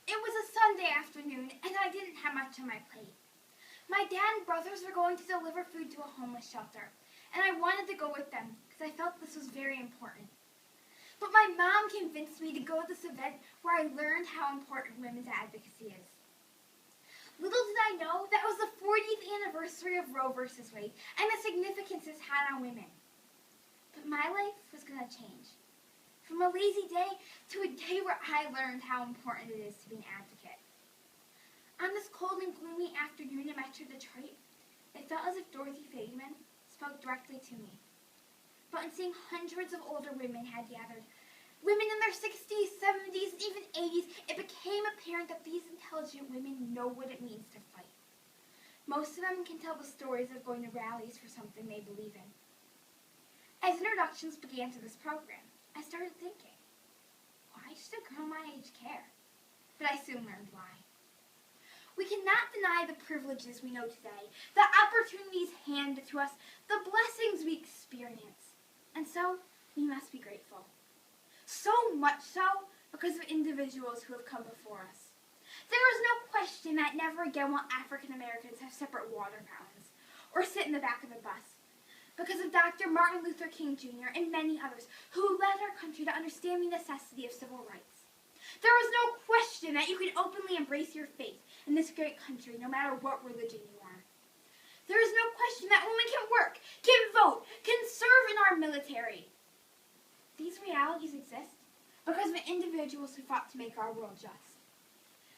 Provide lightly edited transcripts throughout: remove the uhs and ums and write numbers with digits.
It was a Sunday afternoon, and I didn't have much on my plate. My dad and brothers were going to deliver food to a homeless shelter, and I wanted to go with them because I felt this was very important. But my mom convinced me to go to this event where I learned how important women's advocacy is. Little did I know that was the 40th anniversary of Roe v. Wade and the significance it's had on women. But my life was going to change. From a lazy day to a day where I learned how important it is to be an advocate. On this cold and gloomy afternoon in Metro Detroit, it felt as if Dorothy Fadiman spoke directly to me. But in seeing hundreds of older women had gathered, women in their 60s, 70s, and even 80s, it became apparent that these intelligent women know what it means to fight. Most of them can tell the stories of going to rallies for something they believe in. As introductions began to this program, I started thinking, why should a girl my age care? But I soon learned why. We cannot deny the privileges we know today, the opportunities handed to us, the blessings we experience. And so, we must be grateful. So much so because of individuals who have come before us. There is no question that never again will African Americans have separate water fountains or sit in the back of the bus. Because of Dr. Martin Luther King Jr. and many others who led our country to understand the necessity of civil rights. There is no question that you can openly embrace your faith in this great country no matter what religion you are. There is no question that women can work, can vote, can serve in our military. These realities exist because of individuals who fought to make our world just.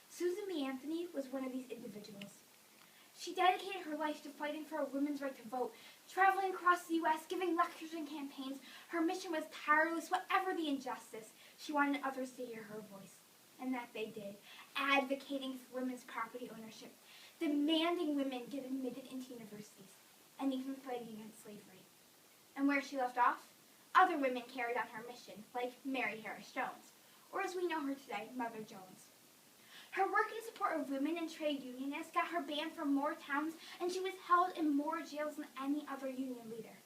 Susan B. Anthony was one of these individuals. She dedicated her life to fighting for a women's right to vote, traveling across the U.S., giving lectures and campaigns. Her mission was tireless, whatever the injustice. She wanted others to hear her voice, and that they did, advocating for women's property ownership, demanding women get admitted into universities, and even fighting against slavery. And where she left off, other women carried on her mission, like Mary Harris Jones, or as we know her today, Mother Jones. Her work in support of women and trade unionists got her banned from more towns, and she was held in more jails than any other union leader.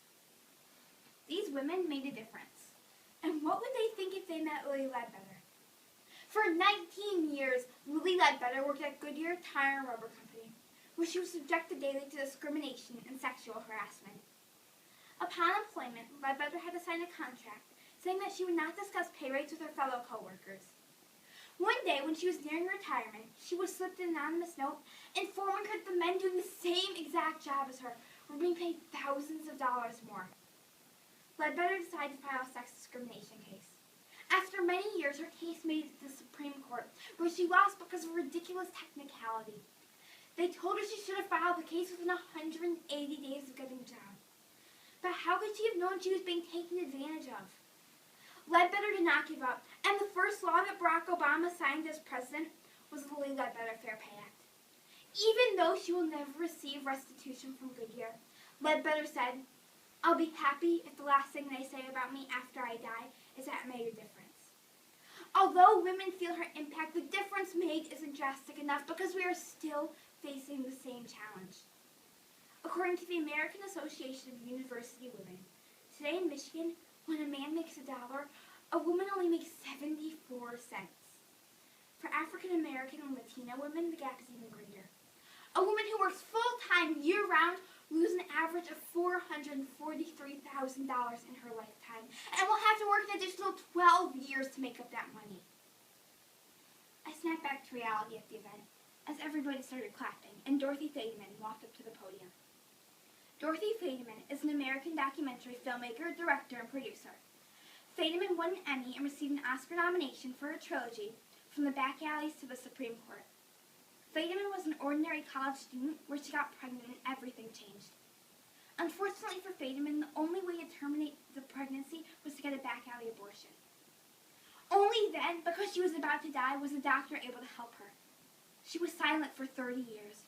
These women made a difference. And what would they think if they met Lily Ledbetter? For 19 years, Lily Ledbetter worked at Goodyear Tire and Rubber Company, where she was subjected daily to discrimination and sexual harassment. Upon employment, Ledbetter had to sign a contract saying that she would not discuss pay rates with her fellow co-workers. One day, when she was nearing retirement, she was slipped an anonymous note informing her that the men doing the same exact job as her were being paid thousands of dollars more. Ledbetter decided to file a sex discrimination case. After many years, her case made it to the Supreme Court, where she lost because of a ridiculous technicality. They told her she should have filed the case within 180 days of getting the job. But how could she have known she was being taken advantage of? Ledbetter did not give up, and the first law that Barack Obama signed as president was the Lily Ledbetter Fair Pay Act. Even though she will never receive restitution from Goodyear, Ledbetter said, "I'll be happy if the last thing they say about me after I die is that I made a difference." Although women feel her impact, the difference made isn't drastic enough because we are still facing the same challenge. According to the American Association of University Women, today in Michigan, when a man makes $1, a woman only makes 74 cents. For African American and Latina women, the gap is even greater. A woman who works full-time year-round loses an average of $443,000 in her lifetime and will have to work an additional 12 years to make up that money. I snapped back to reality at the event as everybody started clapping and Dorothy Fadiman walked up to the podium. Dorothy Fadiman is an American documentary filmmaker, director, and producer. Fadiman won an Emmy and received an Oscar nomination for her trilogy, From the Back Alleys to the Supreme Court. Fadiman was an ordinary college student where she got pregnant and everything changed. Unfortunately for Fadiman, the only way to terminate the pregnancy was to get a back alley abortion. Only then, because she was about to die, was the doctor able to help her. She was silent for 30 years.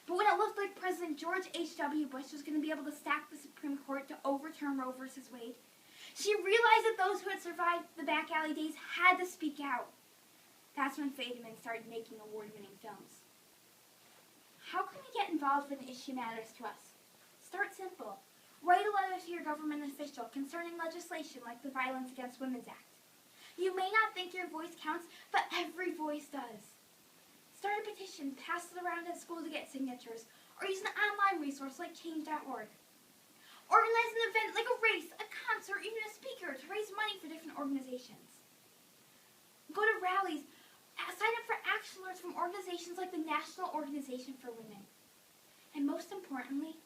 But when it looked like President George H.W. Bush was going to be able to stack the Supreme Court to overturn Roe v. Wade, she realized that those who had survived the back alley days had to speak out. That's when Fadiman started making award-winning films. How can we get involved when an issue matters to us? Start simple. Write a letter to your government official concerning legislation like the Violence Against Women Act. You may not think your voice counts, but every voice does. start a petition, pass it around at school to get signatures, or use an online resource like change.org. Organize an event like a race, a concert, or even a speaker to raise money for different organizations. Go to rallies, sign up for action alerts from organizations like the National Organization for Women. And most importantly,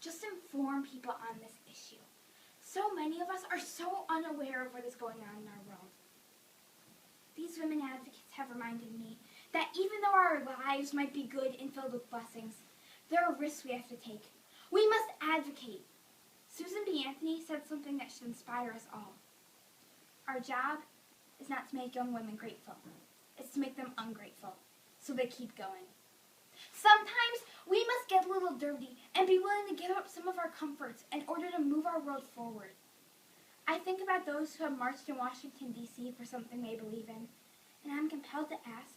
just inform people on this issue. So many of us are so unaware of what is going on in our world. These women advocates have reminded me that even though our lives might be good and filled with blessings, there are risks we have to take. We must advocate. Susan B. Anthony said something that should inspire us all. Our job is not to make young women grateful. It's to make them ungrateful, so they keep going. Sometimes we must get a little dirty and be willing to give up some of our comforts in order to move our world forward. I think about those who have marched in Washington, D.C. for something they believe in, and I'm compelled to ask,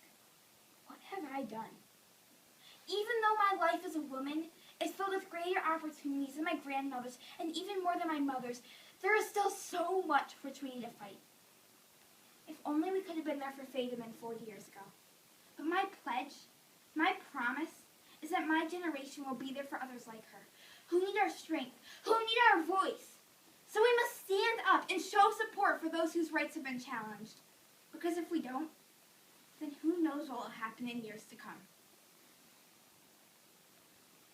what have I done? Even though my life as a woman is filled with greater opportunities than my grandmother's and even more than my mother's, there is still so much for which we need to fight. If only we could have been there for Faye 40 years ago. But my pledge, my promise, is that my generation will be there for others like her, who need our strength, who need our voice. So we must stand up and show support for those whose rights have been challenged. Because if we don't, then who knows what will happen in years to come.